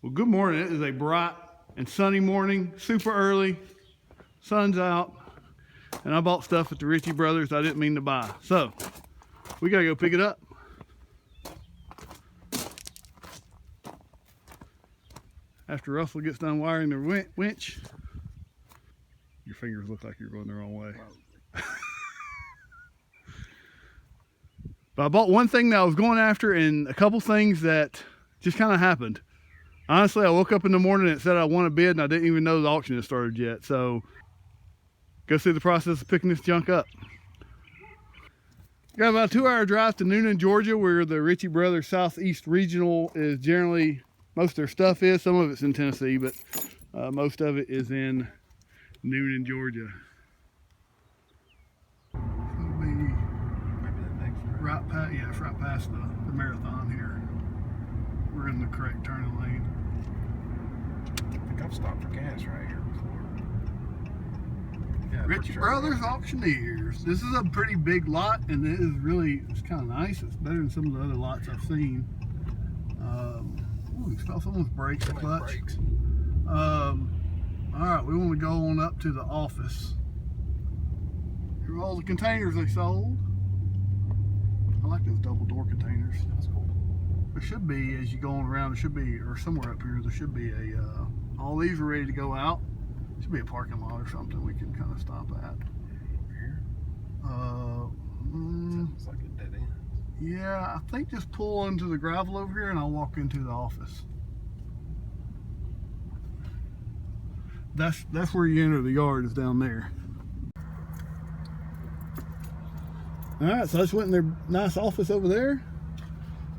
Well, good morning. It is a bright and sunny morning, super early, sun's out, and I bought stuff at the Ritchie Brothers I didn't mean to buy. So, we gotta go pick it up. After Russell gets done wiring the winch, your fingers look like you're going the wrong way. But I bought one thing that I was going after and a couple things that just kind of happened. Honestly, I woke up in the morning and it said I won a bid and I didn't even know the auction had started yet. So, go through the process of picking this junk up. Got about a 2-hour drive to Noonan, Georgia, where the Ritchie Brothers Southeast Regional is generally, most of their stuff is. Some of it's in Tennessee, but most of it is in Noonan, Georgia. It'll be right past, yeah, it's right past the marathon here. We're in the correct turning lane. I think I've stopped for gas right here before. Yeah, Ritchie Brothers Auctioneers. This is a pretty big lot, and it is really, it's kind of nice. It's better than some of the other lots I've seen. Ooh, you smell someone's brakes, the clutch. All right, we want to go on up to the office. Here are all the containers they sold. I like those double door containers. That's cool. There should be, as you go on around, there should be, or somewhere up here, there should be a, all these are ready to go out. Should be a parking lot or something we can kind of stop at. Over here? Sounds like a dead end. Yeah, I think just pull into the gravel over here and I'll walk into the office. That's where you enter the yard, is down there. Alright, so I just went in their nice office over there.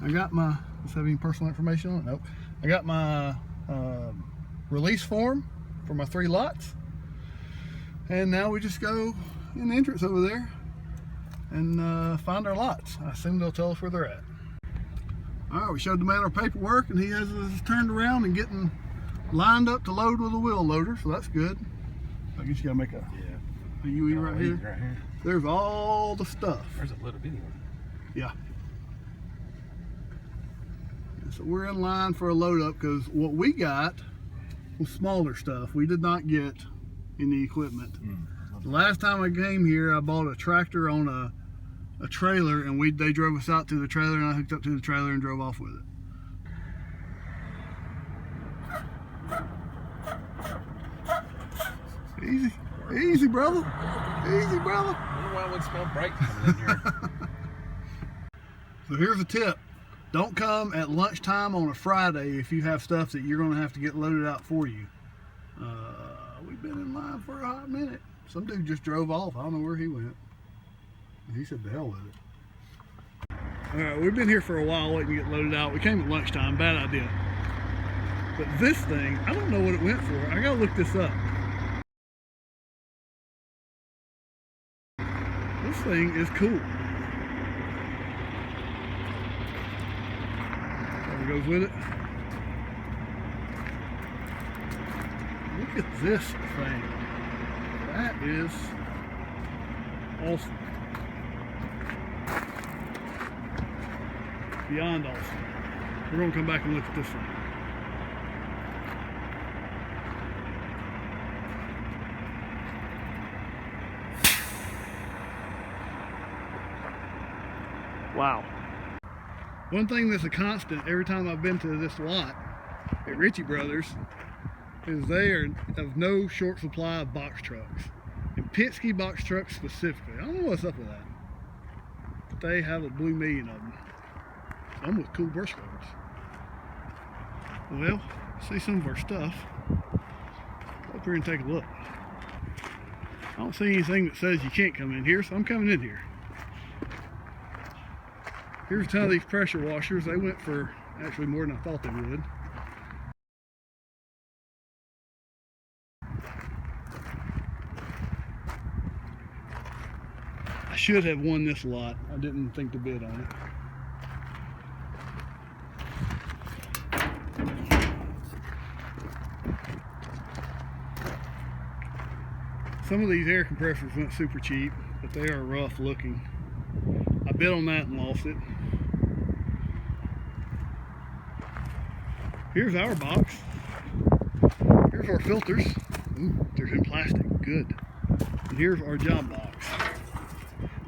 I got my, does it have any personal information on it? Nope. I got my release form for my 3 lots. And now we just go in the entrance over there and find our lots. I assume they'll tell us where they're at. Alright, we showed the man our paperwork and he has us turned around and getting lined up to load with a wheel loader, so that's good. I guess you gotta make a UE right here. Right here. There's all the stuff. There's a little bitty one. Yeah. So we're in line for a load up because what we got was smaller stuff. We did not get any equipment. The last time I came here, I bought a tractor on a trailer, and they drove us out to the trailer, and I hooked up to the trailer and drove off with it. Easy, easy, brother. Easy, brother. I wonder why I would smell brakes coming in here. So here's a tip. Don't come at lunchtime on a Friday if you have stuff that you're going to have to get loaded out for you. We've been in line for a hot minute. Some dude just drove off. I don't know where he went. He said the hell with it. Alright, we've been here for a while waiting to get loaded out. We came at lunchtime. Bad idea. But this thing, I don't know what it went for. I gotta look this up. This thing is cool. Goes with it. Look at this thing. That is awesome. Beyond awesome. We're going to come back and look at this thing. Wow. One thing that's a constant every time I've been to this lot at Ritchie Brothers is they are of no short supply of box trucks. And Penske box trucks specifically. I don't know what's up with that. But they have a blue million of them. Some with cool brush covers. Well, see some of our stuff. Go up here and take a look. I don't see anything that says you can't come in here, so I'm coming in here. Here's a ton of these pressure washers. They went for actually more than I thought they would. I should have won this lot. I didn't think to bid on it. Some of these air compressors went super cheap, but they are rough looking. I bid on that and lost it. Here's our box. Here's our filters. Ooh, they're in plastic. Good. And here's our job box.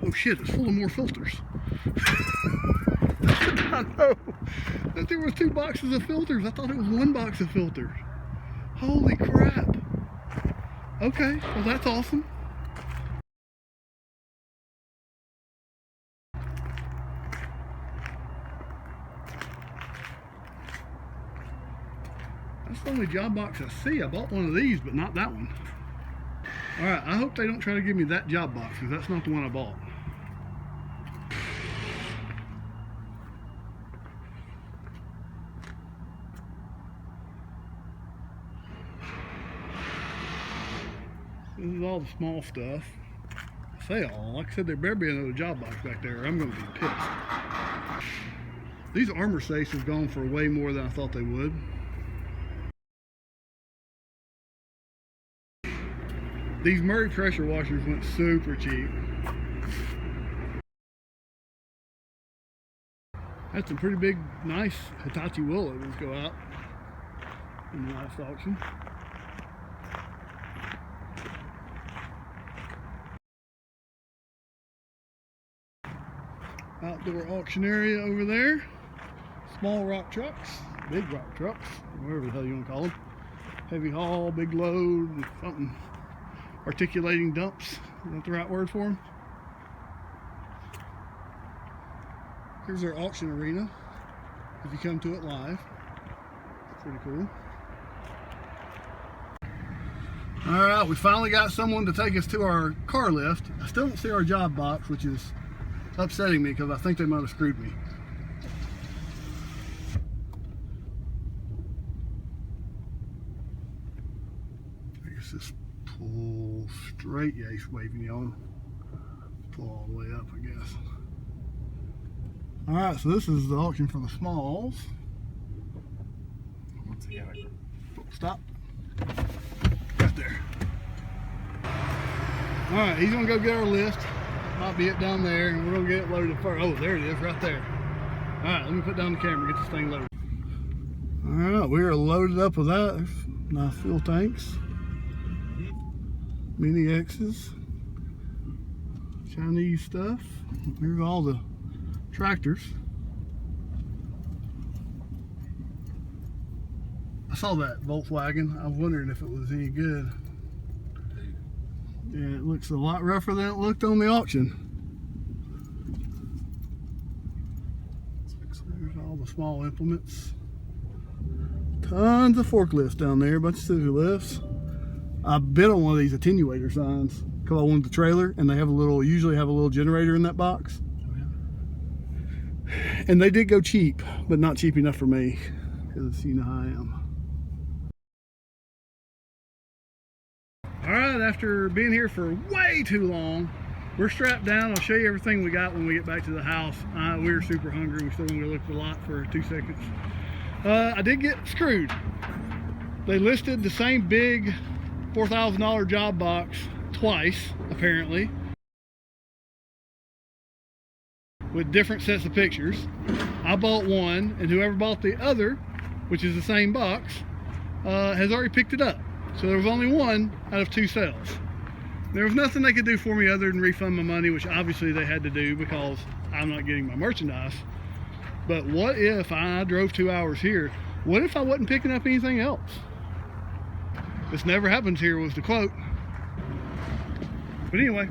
Oh shit, it's full of more filters. I know that there was 2 boxes of filters. I thought it was 1 box of filters. Holy crap. Okay, well that's awesome. That's the only job box I see. I bought one of these, but not that one. Alright, I hope they don't try to give me that job box, because that's not the one I bought. This is all the small stuff. I say all, like I said, there better be another job box back there, or I'm going to be pissed. These armor safes have gone for way more than I thought they would. These Murray pressure washers went super cheap. Had some pretty big, nice Hitachi willows go out in the last auction. Outdoor auction area over there. Small rock trucks, big rock trucks, whatever the hell you want to call them. Heavy haul, big load, something. Articulating dumps, is that the right word for them? Here's our auction arena, if you come to it live. Pretty cool. Alright, we finally got someone to take us to our car lift. I still don't see our job box, which is upsetting me because I think they might have screwed me. I guess this pull straight, yeah, he's waving you on. Pull all the way up, I guess. Alright, so this is the auction for the smalls. Stop. Right there. Alright, he's gonna go get our list. Might be it down there, and we're gonna get it loaded first. Oh, there it is, right there. Alright, let me put down the camera, get this thing loaded. Alright, we are loaded up with that. There's nice fuel tanks. Mini X's. Chinese stuff. Here's all the tractors. I saw that Volkswagen. I was wondering if it was any good. Yeah, it looks a lot rougher than it looked on the auction. There's all the small implements. Tons of forklifts down there, a bunch of scissor lifts. I bid on one of these attenuator signs because I wanted the trailer, and they have a little, usually have a little generator in that box. And they did go cheap, but not cheap enough for me, because you know how I am. All right, after being here for way too long, we're strapped down. I'll show you everything we got when we get back to the house. We were super hungry. We still want to look at the lot for 2 seconds. I did get screwed. They listed the same big $4,000 job box twice, apparently, with different sets of pictures. I bought one, and whoever bought the other, which is the same box, has already picked it up. So there was only one out of 2 sales. There was nothing they could do for me other than refund my money, which obviously they had to do because I'm not getting my merchandise. But what if I drove 2 hours here? What if I wasn't picking up anything else? This never happens here was the quote. But anyway,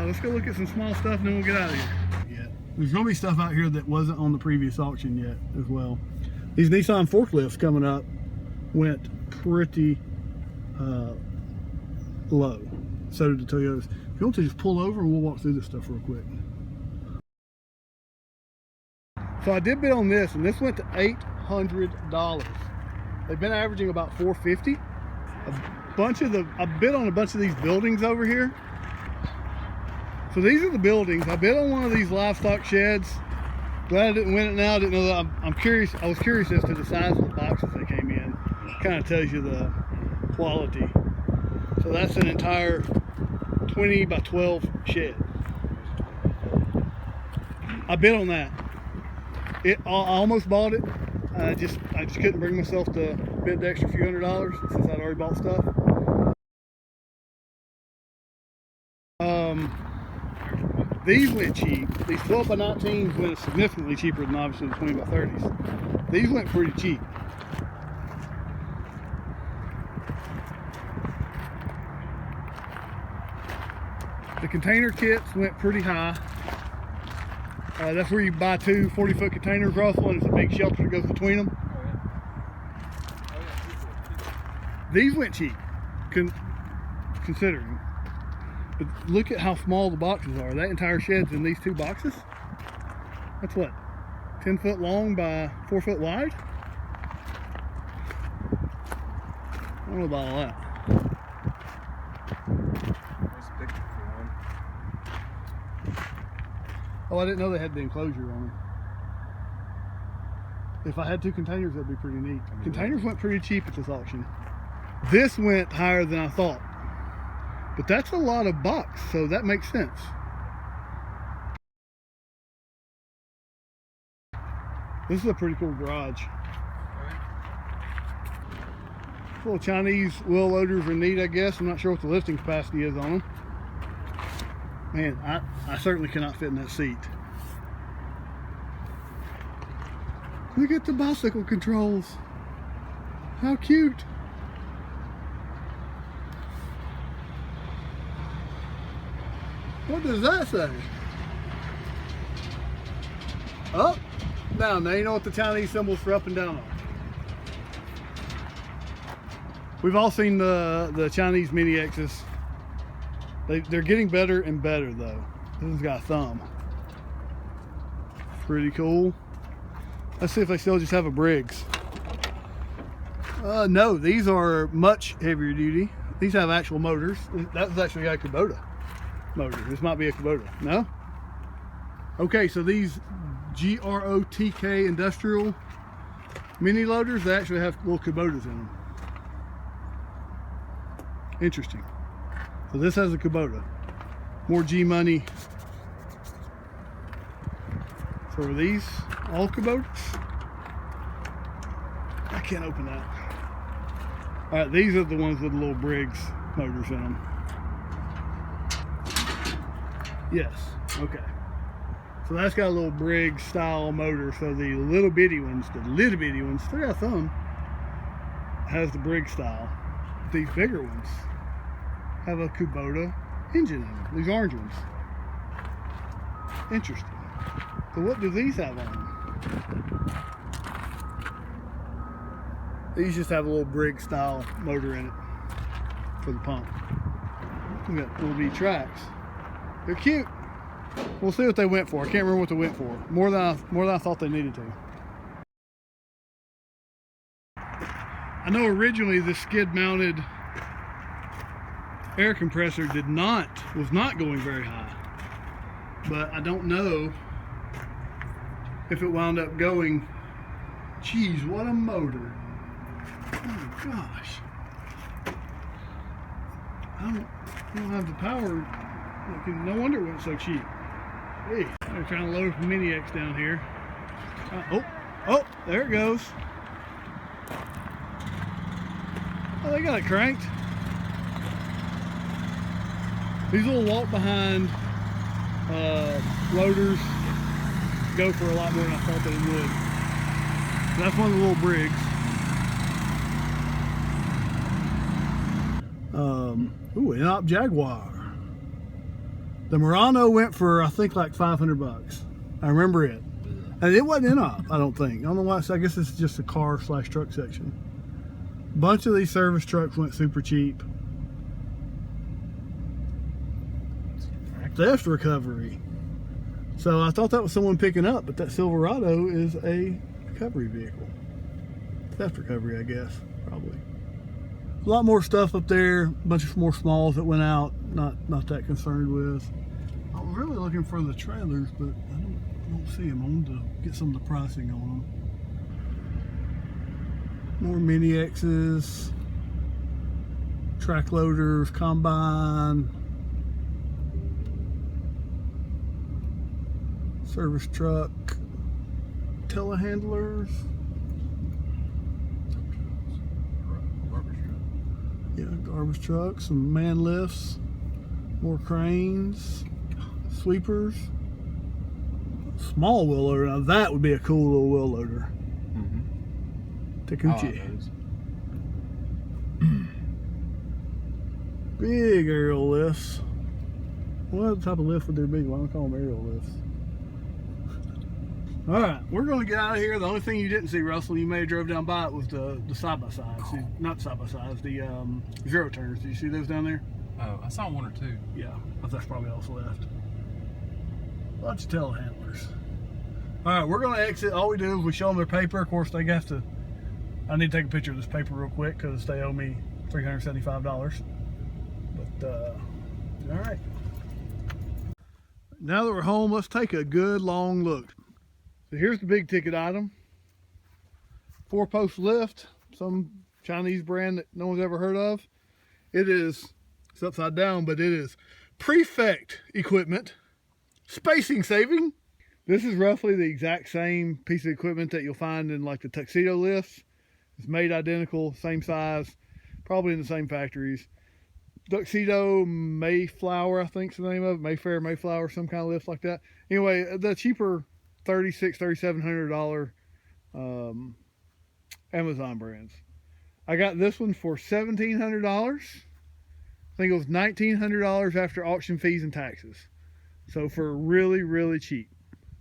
let's go look at some small stuff and then we'll get out of here. Yeah. There's gonna be stuff out here that wasn't on the previous auction yet as well. These Nissan forklifts coming up went pretty low. So did the Toyotas. If you want to just pull over, we'll walk through this stuff real quick. So I did bid on this, and this went to $800. They've been averaging about $450. I bid on a bunch of these buildings over here. So these are the buildings. I bid on one of these livestock sheds. Glad I didn't win it now. I didn't know that. I'm curious. I was curious as to the size of the boxes they came in. Kind of tells you the quality. So that's an entire 20 by 12 shed. I bid on that. I almost bought it. I just couldn't bring myself to bid the extra few $100 since I'd already bought stuff. These went cheap. These 12 by 19s went significantly cheaper than obviously the 20 by 30s. These went pretty cheap. The container kits went pretty high. That's where you buy two 40-foot containers, Russell, and it's a big shelter that goes between them. These went cheap, considering. But look at how small the boxes are. That entire shed's in these two boxes. That's what, 10 foot long by 4 foot wide? I don't know about all that. Oh, I didn't know they had the enclosure on them. If I had two containers, that'd be pretty neat. Containers went pretty cheap at this auction. This went higher than I thought. But that's a lot of bucks, so that makes sense. This is a pretty cool garage. Little Chinese wheel loaders are neat, I guess. I'm not sure what the lifting capacity is on them. Man, I certainly cannot fit in that seat. Look at the bicycle controls. How cute. What does that say? Up, down. Now you know what the Chinese symbols for up and down are. We've all seen the Chinese Mini X's. They're getting better and better though. This one's got a thumb. Pretty cool. Let's see if they still just have a Briggs. No, these are much heavier duty. These have actual motors. That was actually a Kubota motor. This might be a Kubota. No? Okay, so these GROTK industrial mini loaders, they actually have little Kubotas in them. Interesting. So this has a Kubota. More G money. So are these all Kubotas? I can't open that. All right, these are the ones with the little Briggs motors in them. Yes, okay. So that's got a little Briggs style motor. So the little bitty ones, they got a thumb, has the Briggs style. These bigger ones have a Kubota engine in them, these orange ones. Interesting. So what do these have on them? These just have a little Briggs style motor in it for the pump. We got little B tracks. They're cute. We'll see what they went for. I can't remember what they went for. More than I thought they needed to. I know originally this skid mounted air compressor was not going very high, but I don't know if it wound up going. Geez, what a motor. Oh gosh, I don't have the power. No wonder it went so cheap. Hey, they're trying to load some Mini X down here. Oh, there it goes. Oh, they got it cranked. These little walk behind loaders go for a lot more than I thought they would. So that's one of the little Briggs. Ooh, an Op Jaguar. The Murano went for, I think, like 500 bucks. I remember it. And it wasn't in op, I don't think. I don't know why. I guess it's just a car / truck section. A bunch of these service trucks went super cheap. Theft recovery. So I thought that was someone picking up, but that Silverado is a recovery vehicle. Theft recovery, I guess, probably. A lot more stuff up there, a bunch of more smalls that went out, not that concerned with. I was really looking for the trailers, but I don't see them. I wanted to get some of the pricing on them. More Mini X's, track loaders, combine, service truck, telehandlers. Garbage trucks, some man lifts, more cranes, sweepers. Small wheel loader. Now that would be a cool little wheel loader. Takuchi. Big aerial lifts. What type of lift would there be? Why don't I call them aerial lifts? Alright, we're going to get out of here. The only thing you didn't see, Russell, you may have drove down by it, was the side-by-sides. Not side-by-sides, the zero turners. Do you see those down there? Oh, I saw one or two. Yeah, that's probably also left. Bunch of telehandlers. Alright, we're going to exit. All we do is we show them their paper. Of course, they have to... I need to take a picture of this paper real quick because they owe me $375. But, alright. Now that we're home, let's take a good long look. So here's the big ticket item. 4-post lift, some Chinese brand that no one's ever heard of. It's upside down, but it is Prefect equipment, spacing saving. This is roughly the exact same piece of equipment that you'll find in like the tuxedo lifts. It's made identical, same size, probably in the same factories. Tuxedo Mayflower, I think is the name of it. Mayflower, some kind of lift like that. Anyway, the cheaper $3,700 Amazon brands. I got this one for $1,700. I think it was $1,900 after auction fees and taxes. So for really, really cheap.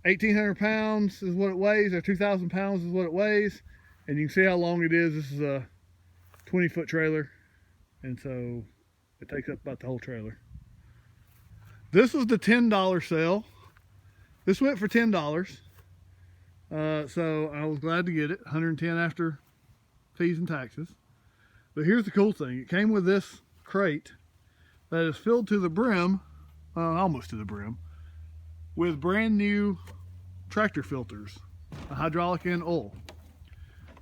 1,800 pounds is what it weighs, or 2,000 pounds is what it weighs. And you can see how long it is. This is a 20-foot trailer. And so it takes up about the whole trailer. This was the $10 sale. This went for $10. So I was glad to get it. $110 after fees and taxes. But here's the cool thing. It came with this crate that is filled to the brim, almost to the brim, with brand new tractor filters, hydraulic and oil.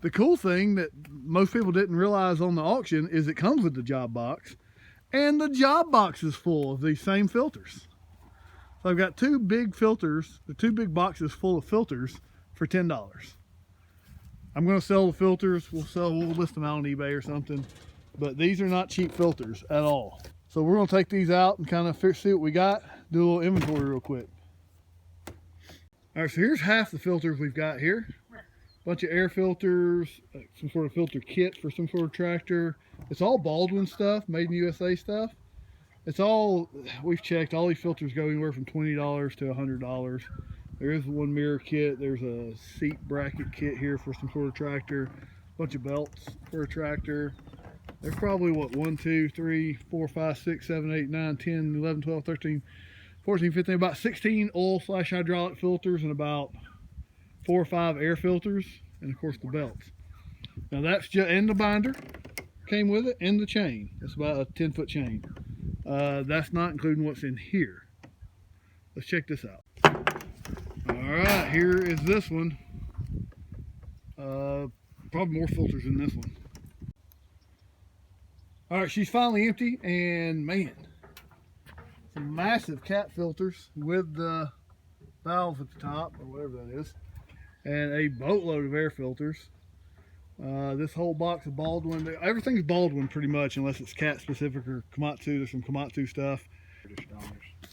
The cool thing that most people didn't realize on the auction is it comes with the job box, and the job box is full of these same filters. So I've got two big filters, the two big boxes full of filters for $10. I'm going to sell the filters. We'll list them out on eBay or something, but these are not cheap filters at all. So we're going to take these out and kind of see what we got, do a little inventory real quick. All right, so here's half the filters we've got here. Bunch of air filters, some sort of filter kit for some sort of tractor. It's all Baldwin stuff, made in USA stuff. It's all, we've checked, all these filters go anywhere from $20 to $100. There is one mirror kit. There's a seat bracket kit here for some sort of tractor. Bunch of belts for a tractor. There's probably what, 1, 2, 3, 4, 5, 6, 7, 8, 9, 10, 11, 12, 13, 14, 15, about 16 oil/hydraulic filters and about 4 or 5 air filters, and of course the belts. Now that's just, and the binder came with it, and the chain. It's about a 10-foot chain. That's not including what's in here. Let's check this out. All right, here is this one. Probably more filters in this one. All right, she's finally empty, and man, some massive cat filters with the valve at the top, or whatever that is, and a boatload of air filters. This whole box of Baldwin, everything's Baldwin pretty much, unless it's cat specific or Komatsu. There's some Komatsu stuff.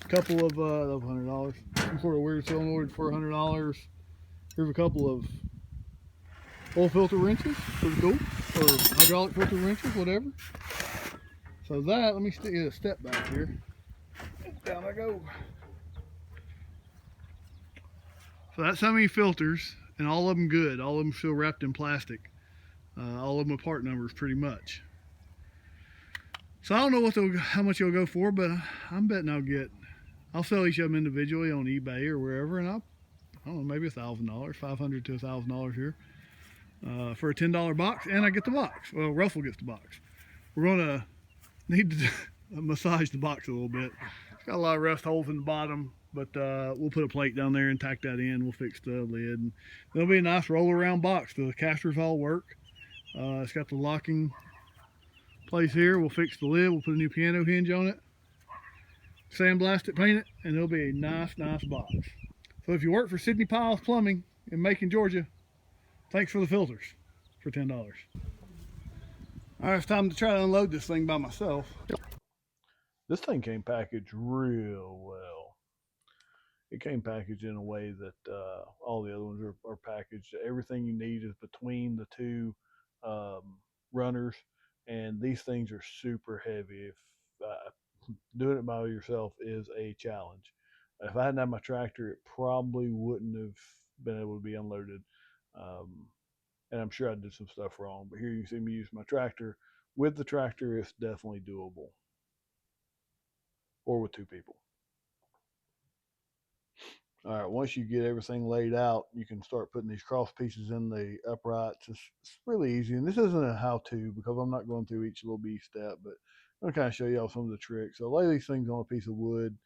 A couple of $100. Some sort of weird solenoid for $100. Here's a couple of oil filter wrenches, pretty cool, or hydraulic filter wrenches, whatever. So that, let me get a step back here. Down I go. So that's how many filters, and all of them good. All of them still wrapped in plastic. All of them are part numbers pretty much. So I don't know how much they'll go for, but I'm betting I'll sell each of them individually on eBay or wherever, and I don't know, maybe $1,000, $500 to $1,000 here for a $10 box, and I get the box. Well, Russell gets the box. We're gonna need to massage the box a little bit. It's got a lot of rust holes in the bottom, but we'll put a plate down there and tack that in. We'll fix the lid, and it'll be a nice roll around box. The casters all work. It's got the locking place here. We'll fix the lid. We'll put a new piano hinge on it, sandblast it, paint it, and it'll be a nice box. So if you work for Sidney Piles Plumbing in Macon, Georgia, thanks for the filters for $10. All right, it's time to try to unload this thing by myself. This thing came packaged real well. It came packaged in a way that all the other ones are packaged. Everything you need is between the two um, runners, and these things are super heavy. If doing it by yourself is a challenge. If I hadn't had my tractor, it probably wouldn't have been able to be unloaded. Um, and I'm sure I did some stuff wrong. But here you see me use my tractor. With the tractor, it's definitely doable, or with two people. All right, once you get everything laid out, you can start putting these cross pieces in the uprights. It's really easy, and this isn't a how-to because I'm not going through each little B step, but I'm gonna kind of show you all some of the tricks. So lay these things on a piece of wood,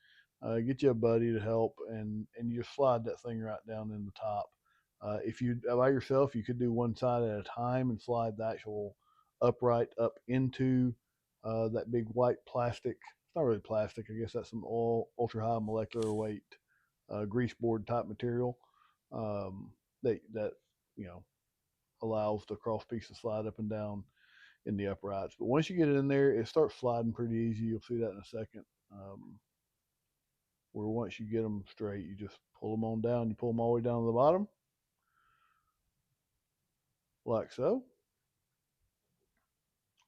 get you a buddy to help, and you just slide that thing right down in the top. If you by yourself, you could do one side at a time and slide the actual upright up into that big white plastic. It's not really plastic. I guess that's some ultra high molecular weight grease board type material that you know allows the cross piece to slide up and down in the uprights. But once you get it in there, it starts sliding pretty easy. You'll see that in a second. Where once you get them straight, you just pull them on down. You pull them all the way down to the bottom, like so.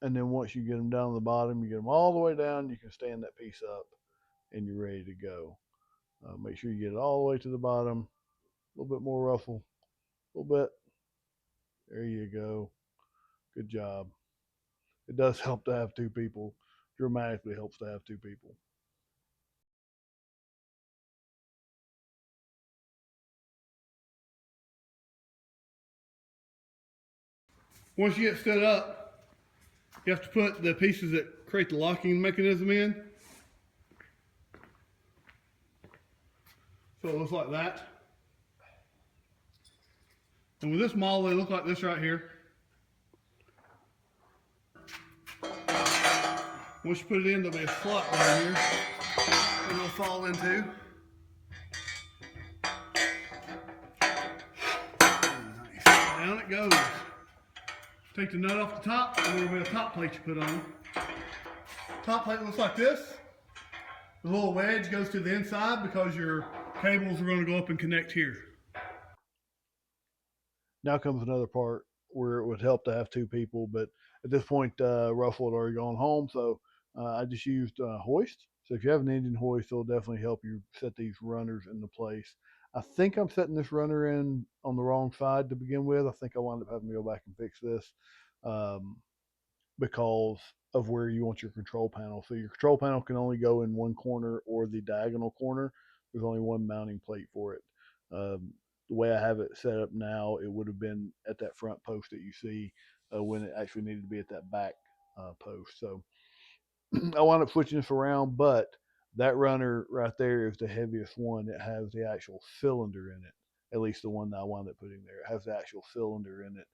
And then once you get them down to the bottom, you get them all the way down. You can stand that piece up, and you're ready to go. Make sure you get it all the way to the bottom. A little bit more ruffle, a little bit. There you go. Good job. It does help to have two people. Dramatically helps to have two people. Once you get stood up, you have to put the pieces that create the locking mechanism in. So it looks like that. And with this model, they look like this right here. Once you put it in, there'll be a slot down here that it'll fall into. Nice. Down it goes. Take the nut off the top, and there'll be a top plate you put on. Top plate looks like this. The little wedge goes to the inside because your cables are going to go up and connect here. Now comes another part where it would help to have two people, but at this point, Russell had already gone home, so I just used hoist. So if you have an engine hoist, it'll definitely help you set these runners into place. I think I'm setting this runner in on the wrong side to begin with. I think I wound up having to go back and fix this um, because of where you want your control panel. So your control panel can only go in one corner or the diagonal corner. There's only one mounting plate for it. The way I have it set up now, it would have been at that front post that you see when it actually needed to be at that back post. So I wound up switching this around, but that runner right there is the heaviest one. It has the actual cylinder in it, at least the one that I wound up putting there. It has the actual cylinder in it.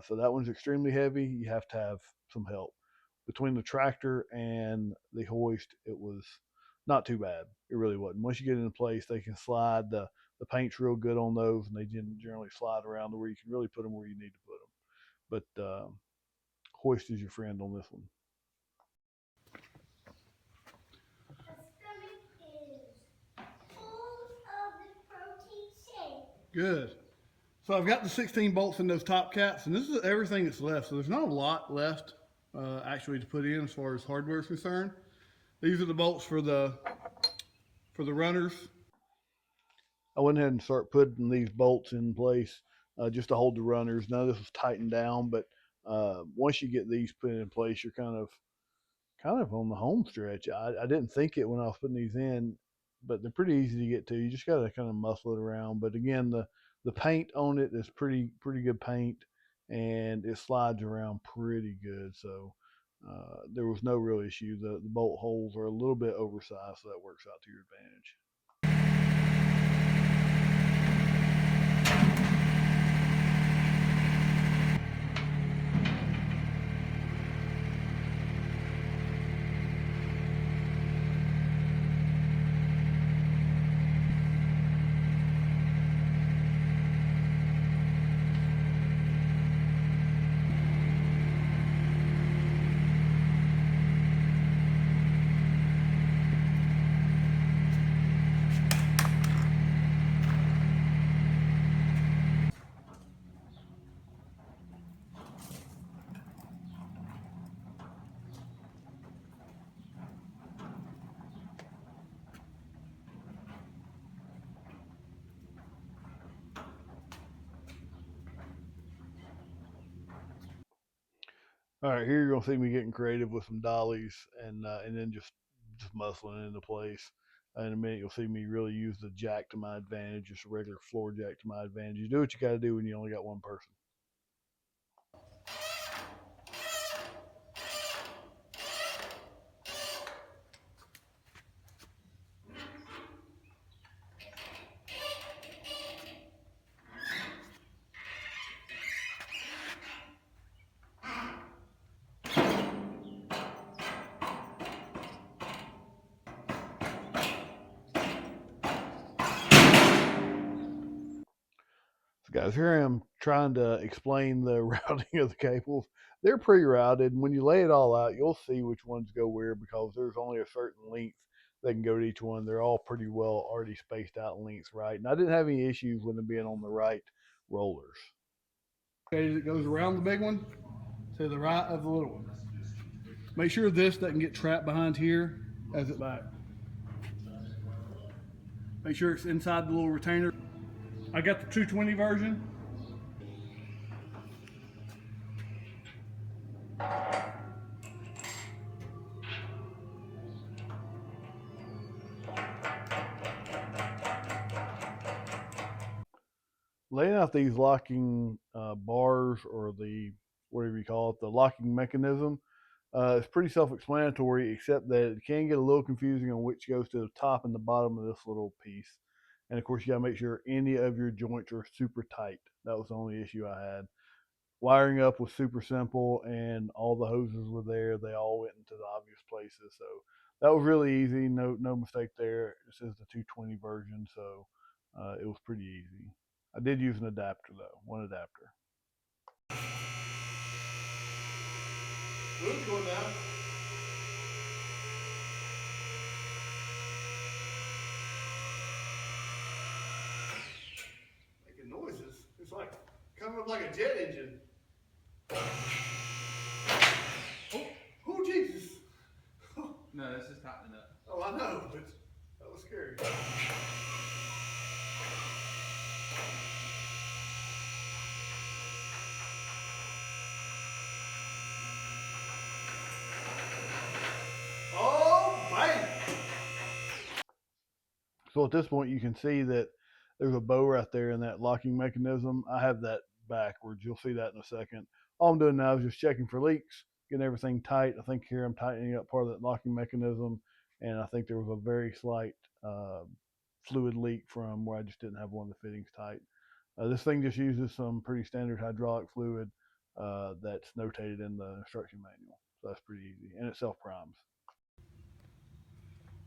So that one's extremely heavy. You have to have some help. Between the tractor and the hoist, it was not too bad. It really wasn't. Once you get into place, they can slide. The paint's real good on those, and they generally slide around to where you can really put them where you need to put them. But hoist is your friend on this one. Good. So I've got the 16 bolts in those top caps, and this is everything that's left. So there's not a lot left actually to put in as far as hardware is concerned. These are the bolts for the runners. I went ahead and started putting these bolts in place just to hold the runners. Now this was tightened down, but once you get these put in place, you're kind of on the home stretch. I didn't think it when I was putting these in, but they're pretty easy to get to. You just got to kind of muscle it around. But again, the paint on it is pretty good paint, and it slides around pretty good. So there was no real issue. The bolt holes are a little bit oversized, so that works out to your advantage. All right, here you're gonna see me getting creative with some dollies and then just muscling it into place. In a minute, you'll see me really use the jack to my advantage, just a regular floor jack to my advantage. You do what you got to do when you only got one person. So guys, here I am trying to explain the routing of the cables. They're pre-routed, and when you lay it all out, you'll see which ones go where because there's only a certain length that can go to each one. They're all pretty well already spaced out in lengths, right? And I didn't have any issues with them being on the right rollers. Okay, it goes around the big one to the right of the little one. Make sure this doesn't get trapped behind here as it back. Make sure it's inside the little retainer. I got the 220 version. Laying out these locking bars or the whatever you call it, the locking mechanism, is pretty self-explanatory, except that it can get a little confusing on which goes to the top and the bottom of this little piece. And of course, you got to make sure any of your joints are super tight. That was the only issue I had. Wiring up was super simple, and all the hoses were there. They all went into the obvious places, so that was really easy. No mistake there. This is the 220 version, so it was pretty easy. I did use an adapter though, one adapter. Wheels going down. Making noises. It's like coming up like a jet engine. Oh, Jesus. No, this is tightening up. Oh, I know, but that was scary. Oh, bang! So at this point, you can see that there's a bow right there in that locking mechanism. I have that backwards. You'll see that in a second. All I'm doing now is just checking for leaks, getting everything tight. I think here I'm tightening up part of that locking mechanism, and I think there was a very slight fluid leak from where I just didn't have one of the fittings tight. This thing just uses some pretty standard hydraulic fluid that's notated in the instruction manual. So that's pretty easy, and it self-primes.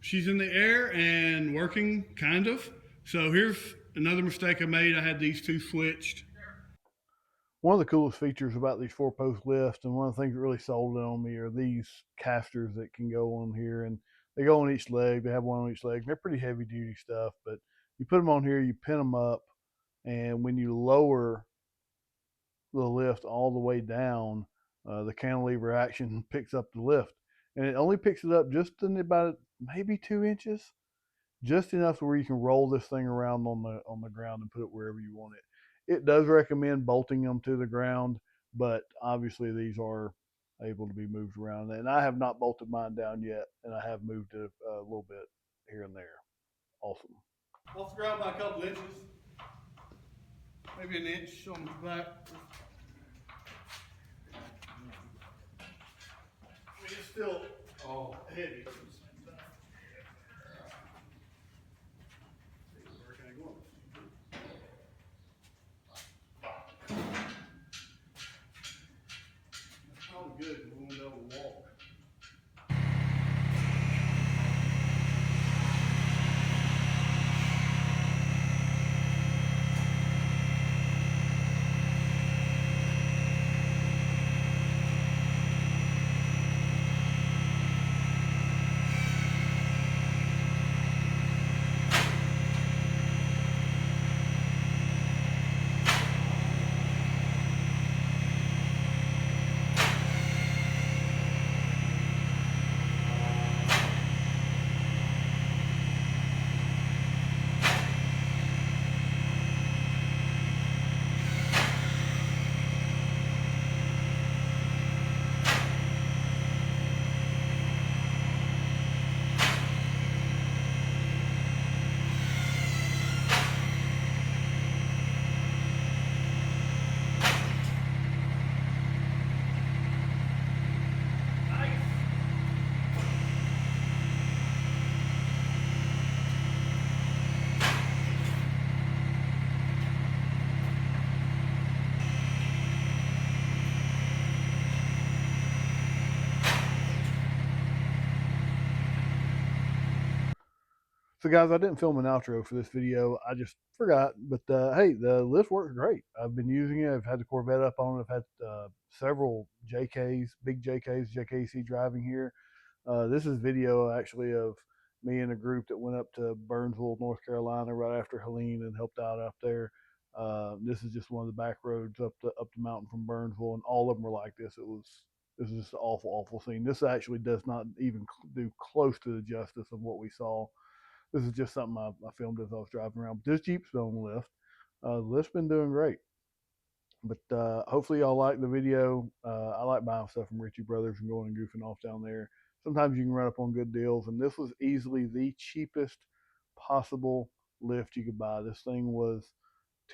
She's in the air and working, kind of. So here's another mistake I made. I had these two switched. One of the coolest features about these 4-post lifts, and one of the things that really sold it on me, are these casters that can go on here, and they go on each leg. They have one on each leg. They're pretty heavy duty stuff, but you put them on here, you pin them up, and when you lower the lift all the way down, the cantilever action picks up the lift, and it only picks it up just in about maybe 2 inches, just enough to where you can roll this thing around on the ground and put it wherever you want it. It does recommend bolting them to the ground, but obviously these are able to be moved around. And I have not bolted mine down yet, and I have moved it a little bit here and there. Awesome. Off the ground by a couple inches. Maybe an inch on the back. It's still heavy. Where can I go? That's probably good. We won't be able to walk. So, guys, I didn't film an outro for this video. I just forgot. But hey, the lift works great. I've been using it. I've had the Corvette up on it. I've had several JKs, big JKs, JKC driving here. This is video actually of me and a group that went up to Burnsville, North Carolina, right after Helene and helped out there. This is just one of the back roads up the mountain from Burnsville, and all of them were like this. This is just an awful, awful scene. This actually does not even do close to the justice of what we saw. This is just something I filmed as I was driving around. But this Jeep's been on the lift. The lift's been doing great. But hopefully y'all like the video. I like buying stuff from Ritchie Brothers and going and goofing off down there. Sometimes you can run up on good deals, and this was easily the cheapest possible lift you could buy. This thing was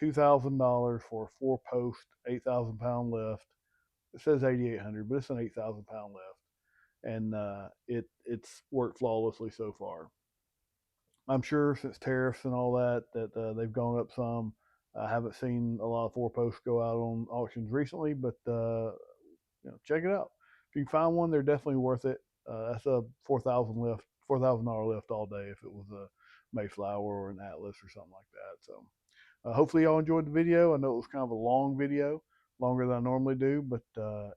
$2,000 for a 4-post, 8,000-pound lift. It says 8,800, but it's an 8,000-pound lift, and it's worked flawlessly so far. I'm sure since tariffs and all that they've gone up some. I haven't seen a lot of 4-posts go out on auctions recently, but check it out. If you can find one, they're definitely worth it. That's a $4,000 lift all day if it was a Mayflower or an Atlas or something like that. So hopefully y'all enjoyed the video. I know it was kind of a long video, longer than I normally do, but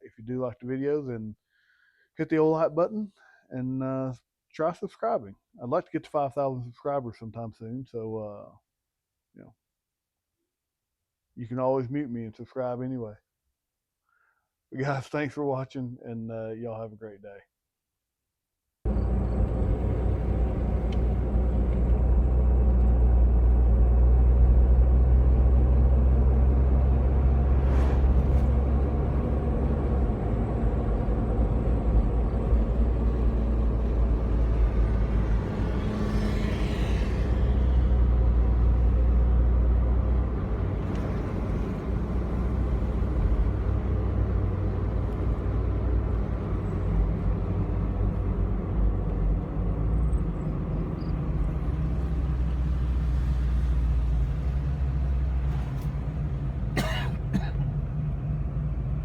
if you do like the video, then hit the old like button and try subscribing. I'd like to get to 5,000 subscribers sometime soon, so you can always mute me and subscribe anyway. But guys, thanks for watching, and y'all have a great day.